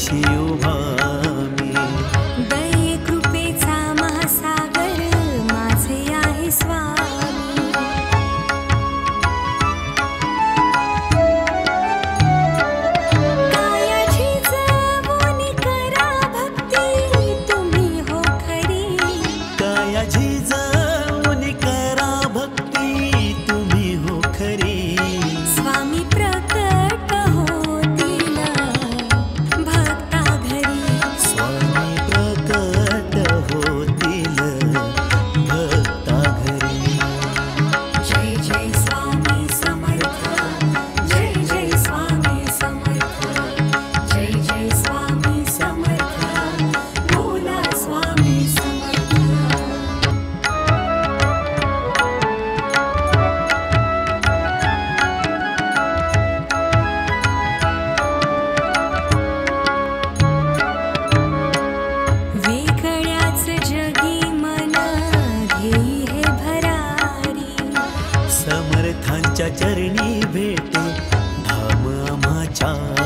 पाशी उभा मी. दये कृपेचा महासागर माझे आहे स्वामी. कायाची जवनी करा भक्ती तुम्ही हो खरी. कायाची जवनी करा भक्ती तुम्ही हो खरी. स्वामी प्रकट होतील भक्ता घरी. स्वामी प्रकट होतील भक्ता घरी. जय जय स्वामी समर्थ. जय जय स्वामी समर्थ. जय जय स्वामी समर्थ. बोला स्वामी समर्थ. वेगळ्याच जगी मन घेई हे भरारी. समर्थांच्या चरणी भेटे धाम आम्हा चारी.